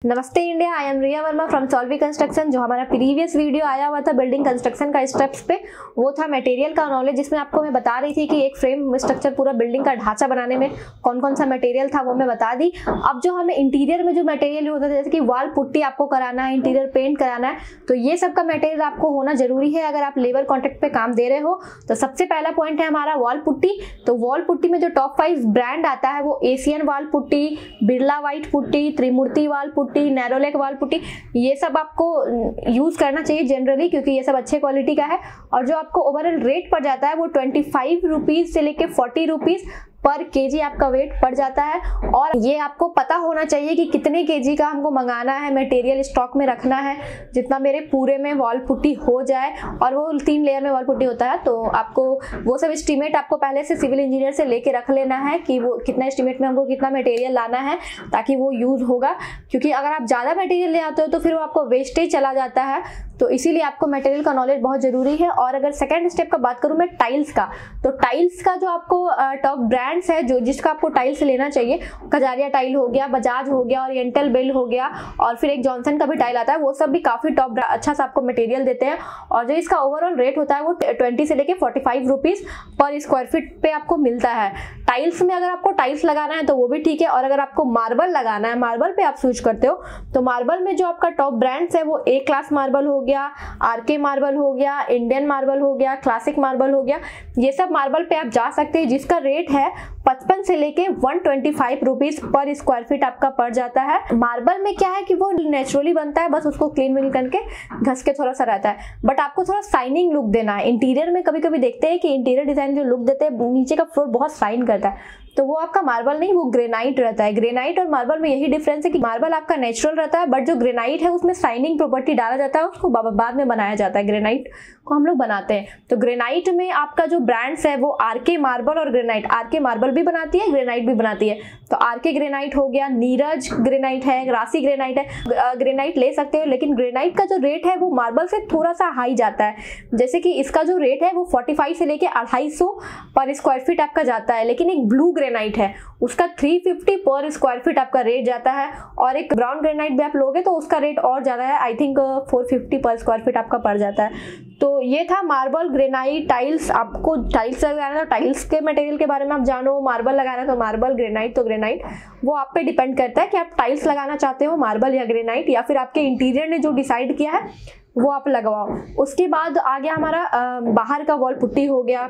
नमस्ते India, I am Riya Verma from Solvi construction. जो हमारा प्रीवियस वीडियो आया हुआ था बिल्डिंग कंस्ट्रक्शन का स्टेप्स पे, वो था मटेरियल का नॉलेज, जिसमें आपको मैं बता रही थी कि एक फ्रेम स्ट्रक्चर पूरा बिल्डिंग का ढांचा बनाने में कौन कौन सा मटेरियल था वो मैं बता दी। अब जो हमें इंटीरियर में जो मटेरियल होता है, जैसे कि वॉल पुट्टी आपको कराना है, इंटीरियर पेंट कराना है, तो ये सब का मटेरियल आपको होना जरूरी है अगर आप लेबर कॉन्ट्रैक्ट पे काम दे रहे हो। तो सबसे पहला पॉइंट है हमारा वॉल पुट्टी। तो वॉल पुट्टी में जो टॉप 5 ब्रांड आता है वो Asian wall putty, Birla white putty, Trimurti wall putty, Nerolac wall putty, ये सब आपको यूज करना चाहिए जनरली, क्योंकि ये सब अच्छे क्वालिटी का है। और जो आपको ओवरऑल रेट पड़ जाता है वो 25 रुपीज से लेके 40 रुपीज पर केजी आपका वेट पड़ जाता है। और ये आपको पता होना चाहिए कि कितने केजी का हमको मंगाना है, मटेरियल स्टॉक में रखना है, जितना मेरे पूरे में वॉल पुट्टी हो जाए। और वो 3 लेयर में वॉल पुट्टी होता है, तो आपको वो सब एस्टीमेट आपको पहले से सिविल इंजीनियर से लेके रख लेना है कि वो कितना एस्टीमेट में हमको कितना मटेरियल लाना है, ताकि वो यूज होगा। क्योंकि अगर आप ज़्यादा मटेरियल ले आते हो तो फिर वो आपको वेस्टेज चला जाता है, तो इसीलिए आपको मटेरियल का नॉलेज बहुत जरूरी है। और अगर सेकेंड स्टेप का बात करूँ मैं टाइल्स का, तो टाइल्स का जो आपको टॉप ब्रांड्स है जो जिसका आपको टाइल्स लेना चाहिए, कजारिया टाइल हो गया, बजाज हो गया, ओरिएंटल बेल हो गया, और फिर एक जॉनसन का भी टाइल आता है, वो सब भी काफी टॉप अच्छा सा आपको मटेरियल देते हैं। और जो इसका ओवरऑल रेट होता है वो 20 से लेके 45 रुपीज पर स्क्वायर फीट पे आपको मिलता है। टाइल्स में अगर आपको टाइल्स लगाना है तो वो भी ठीक है। और अगर आपको मार्बल लगाना है, मार्बल पे आप स्विच करते हो, तो मार्बल में जो आपका टॉप ब्रांड्स है वो ए क्लास मार्बल हो गया, आरके मार्बल हो गया, इंडियन मार्बल हो गया, क्लासिक मार्बल हो गया, ये सब मार्बल पे आप जा सकते हैं, जिसका रेट है 55 से लेके 125 रुपीज पर स्क्वायर फीट आपका पड़ जाता है। मार्बल में क्या है कि वो नेचुरली बनता है, बस उसको क्लीन विल करके घस के थोड़ा सा रहता है, बट आपको थोड़ा शाइनिंग लुक देना है। इंटीरियर में कभी कभी देखते हैं कि इंटीरियर डिजाइन जो लुक देते हैं, नीचे का फ्लोर बहुत शाइन करता है, तो वो आपका मार्बल नहीं, वो ग्रेनाइट रहता है। ग्रेनाइट और मार्बल में यही डिफरेंस है कि मार्बल आपका नेचुरल रहता है, बट जो ग्रेनाइट है उसमें शाइनिंग प्रॉपर्टी डाला जाता है, उसको बाद में बनाया जाता है। ग्रेनाइट को हम लोग बनाते हैं, तो ग्रेनाइट में आपका जो ब्रांड्स है वो आरके मार्बल और ग्रेनाइट, आरके मार्बल भी बनाती है, ग्रेनाइट भी बनाती है। तो आरके ग्रेनाइट हो गया, नीरज ग्रेनाइट है, राशि ग्रेनाइट है, ग्रेनाइट ले सकते हो। लेकिन ग्रेनाइट का जो रेट है वो मार्बल से थोड़ा सा हाई जाता है, जैसे कि इसका जो रेट है वो 45 से लेके 250 पर स्क्वायर फीट आपका जाता है। लेकिन एक ब्लू ग्रेनाइट है उसका 350 पर स्क्वायर फीट आपका रेट जाता है। और एक ब्राउन ग्रेनाइट भी आप लोगे तो उसका रेट और ज्यादा है, आई थिंक 450 पर स्क्वायर फीट आपका पड़ जाता है। तो ये था मार्बल, ग्रेनाइट, टाइल्स। आपको टाइल्स लगाना है तो टाइल्स के मटेरियल के बारे में आप जानो, मार्बल लगाना है तो मार्बल, ग्रेनाइट तो ग्रेनाइट, वो आप पे डिपेंड करता है कि आप टाइल्स लगाना चाहते हो मार्बल या ग्रेनाइट, या फिर आपके इंटीरियर ने जो डिसाइड किया है वो आप लगवाओ। उसके बाद आ गया हमारा बाहर का वॉल पुट्टी हो गया,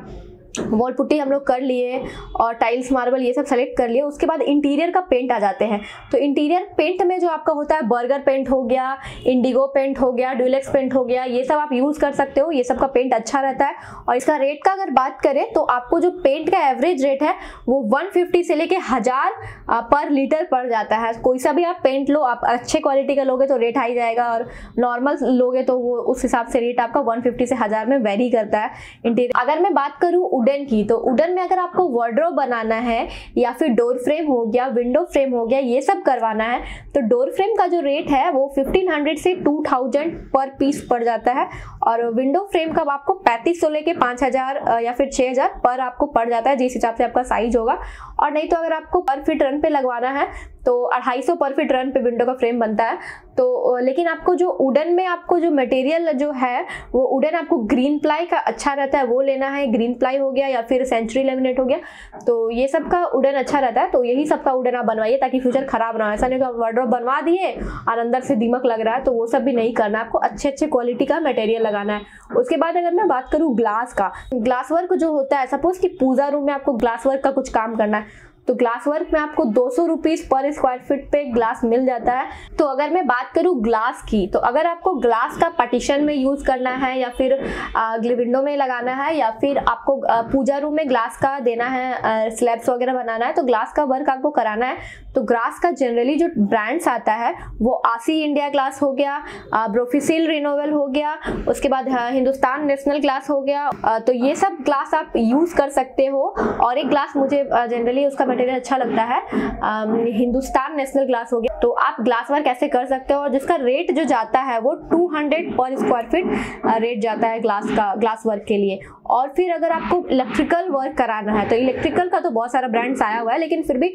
वॉल पुट्टी हम लोग कर लिए और टाइल्स मार्बल ये सब सेलेक्ट कर लिए। उसके बाद इंटीरियर का पेंट आ जाते हैं। तो इंटीरियर पेंट में जो आपका होता है बर्गर पेंट हो गया, इंडिगो पेंट हो गया, ड्यूलेक्स पेंट हो गया, ये सब आप यूज कर सकते हो। ये सब का पेंट अच्छा रहता है। और इसका रेट का अगर बात करें तो आपको जो पेंट का एवरेज रेट है वो 150 से लेके 1000 पर लीटर पड़ जाता है। कोई सा भी आप पेंट लो, आप अच्छे क्वालिटी का लोगे तो रेट हाई जाएगा, और नॉर्मल लोगे तो वो उस हिसाब से रेट आपका 150 से 1000 में वेरी करता है इंटीरियर। अगर मैं बात करूँ वुडन की, तो वुडन में अगर आपको वार्डरोब बनाना है या फिर डोर फ्रेम हो गया, विंडो फ्रेम हो गया, ये सब करवाना है, तो डोर फ्रेम का जो रेट है वो 1500 से 2000 पर पीस पड़ जाता है। और विंडो फ्रेम का आपको 3500 लेके 5000 या फिर 6000 पर आपको पड़ जाता है, जिस हिसाब से आपका साइज होगा। और नहीं तो अगर आपको पर फीट रन पे लगवाना है तो 250 पर फीट रन पे विंडो का फ्रेम बनता है। तो लेकिन आपको जो वुडन में आपको जो मटेरियल जो है वो वुडन आपको ग्रीन प्लाई का अच्छा रहता है, वो लेना है। ग्रीन प्लाई हो गया या फिर सेंचुरी लेमिनेट हो गया, तो ये सब का वुडन अच्छा रहता है। तो यही सब का वुडन आप बनवाइए ताकि फ्यूचर खराब ना हो। ऐसा नहीं तो आप वार्डरोब बनवा दिए और अंदर से दीमक लग रहा है, तो वो सब भी नहीं करना। आपको अच्छे क्वालिटी का मटेरियल लगाना है। उसके बाद अगर मैं बात करूँ ग्लास का, ग्लास वर्क जो होता है, सपोज कि पूजा रूम में आपको ग्लास वर्क का कुछ काम करना है, तो ग्लास वर्क में आपको 200 रुपीज पर स्क्वायर फीट पे ग्लास मिल जाता है। तो अगर मैं बात करूँ ग्लास की, तो अगर आपको ग्लास का पार्टीशन में यूज करना है या फिर विंडो में लगाना है, या फिर आपको पूजा रूम में ग्लास का देना है, स्लैब्स वगैरह बनाना है, तो ग्लास का वर्क आपको कराना है, तो ग्लास का जनरली जो ब्रांड्स आता है वो आसी इंडिया ग्लास हो गया, ब्रोफिसिल रिनोवेल हो गया, उसके बाद हिंदुस्तान नेशनल ग्लास हो गया। तो ये सब ग्लास आप यूज कर सकते हो। और एक ग्लास मुझे जनरली उसका मटेरियल अच्छा लगता है, हिंदुस्तान नेशनल ग्लास हो गया। तो आप ग्लास वर्क ऐसे कर सकते हो, और जिसका रेट जो जाता है वो 200 पर स्क्वायर फीट रेट जाता है ग्लास वर्क के लिए। और फिर अगर आपको इलेक्ट्रिकल वर्क कराना है तो इलेक्ट्रिकल का तो बहुत सारा ब्रांड्स आया हुआ है, लेकिन फिर भी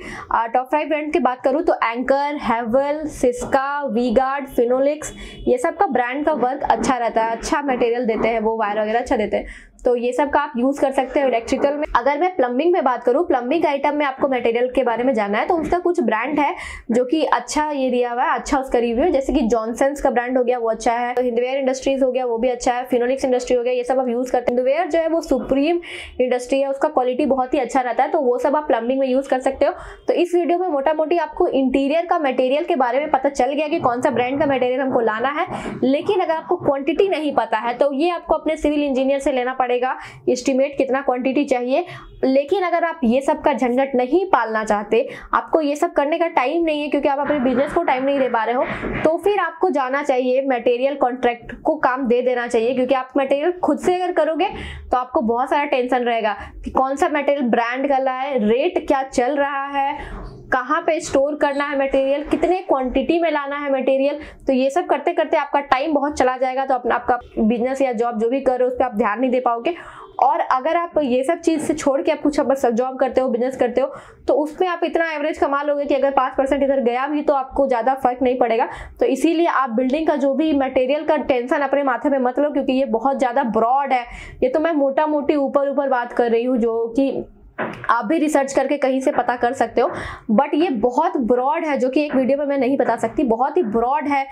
टॉप 5 ब्रांड की बात करूँ तो एंकर, हेवल, सिस्का, वी-गार्ड, फिनोलेक्स, ये सब का ब्रांड का वर्क अच्छा रहता है, अच्छा मटेरियल देते हैं, वो वायर वगैरह अच्छा देते हैं, तो ये सब का आप यूज कर सकते हो इलेक्ट्रिकल में। अगर मैं प्लम्बिंग में बात करूँ, प्लम्बिंग आइटम में आपको मटेरियल के बारे में जानना है तो उसका कुछ ब्रांड है जो कि अच्छा ये दिया हुआ है, अच्छा उसका रिव्यू है, जैसे कि जॉनसन्स का ब्रांड हो गया वो अच्छा है, हिंदवेयर इंडस्ट्रीज हो गया वो भी अच्छा है, फिनोलिक्स इंडस्ट्री हो गया, ये सब आप यूज करते हैं। हिंदवेयर जो है वो सुप्रीम इंडस्ट्री है, उसका क्वालिटी बहुत ही अच्छा रहता है, तो वो सब आप प्लम्बिंग में यूज कर सकते हो। तो इस वीडियो में मोटा मोटी आपको इंटीरियर का मटेरियल के बारे में पता चल गया कि कौन सा ब्रांड का मटेरियल हमको लाना है। लेकिन अगर आपको क्वांटिटी नहीं पता है तो ये आपको अपने सिविल इंजीनियर से लेना पड़ेगा, एस्टिमेट कितना क्वांटिटी चाहिए। लेकिन अगर आप ये सब का झंझट नहीं पालना चाहते, आपको ये सब करने का टाइम नहीं है क्योंकि आप अपने बिजनेस को टाइम नहीं दे पा रहे हो, तो फिर आपको जाना चाहिए मटेरियल कॉन्ट्रैक्ट को काम दे देना चाहिए, क्योंकि आप मटेरियल खुद से अगर करोगे तो आपको बहुत सारा टेंशन रहेगा कि कौन सा मटेरियल ब्रांड का लाए, रेट क्या चल रहा है, कहाँ पे स्टोर करना है मटेरियल, कितने क्वांटिटी में लाना है मटेरियल। तो ये सब करते करते आपका टाइम बहुत चला जाएगा, तो अपना आपका बिजनेस या जॉब जो भी कर रहे हो उस पर आप ध्यान नहीं दे पाओगे। और अगर आप ये सब चीज़ से छोड़ के आप कुछ बस जॉब करते हो, बिजनेस करते हो, तो उसमें आप इतना एवरेज कमा लोगे कि अगर 5% इधर गया भी तो आपको ज़्यादा फर्क नहीं पड़ेगा। तो इसीलिए आप बिल्डिंग का जो भी मटेरियल का टेंशन अपने माथे पे मत लो, क्योंकि ये बहुत ज़्यादा ब्रॉड है। ये तो मैं मोटा मोटी ऊपर ऊपर बात कर रही हूँ, जो कि आप भी रिसर्च करके कहीं से पता कर सकते हो, बट ये बहुत ब्रॉड है, जो कि एक वीडियो में मैं नहीं बता सकती। बहुत ही ब्रॉड है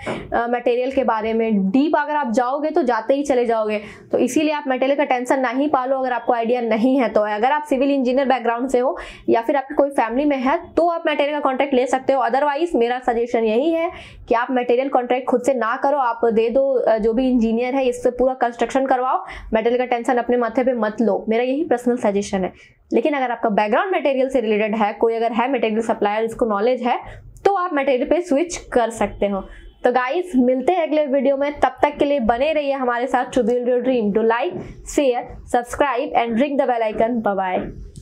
मटेरियल के बारे में, डीप अगर आप जाओगे तो जाते ही चले जाओगे। तो इसीलिए आप मटेरियल का टेंशन नहीं पालो अगर आपको आइडिया नहीं है तो। अगर आप सिविल इंजीनियर बैकग्राउंड से हो या फिर आपकी कोई फैमिली में है तो आप मटेरियल का कॉन्ट्रैक्ट ले सकते हो। अदरवाइज मेरा सजेशन यही है कि आप मटेरियल कॉन्ट्रैक्ट खुद से ना करो, आप दे दो जो भी इंजीनियर है, इससे पूरा कंस्ट्रक्शन करवाओ, मटेरियल का टेंशन अपने माथे पे मत लो। मेरा यही पर्सनल सजेशन है। लेकिन अगर आपका बैकग्राउंड मटेरियल से रिलेटेड है, कोई अगर है मटेरियल सप्लायर जिसको नॉलेज है, तो आप मटेरियल पे स्विच कर सकते हो। तो गाइस मिलते हैं अगले वीडियो में, तब तक के लिए बने रहिए हमारे साथ to build your dream. To like, share, subscribe and ring the bell icon. Bye bye.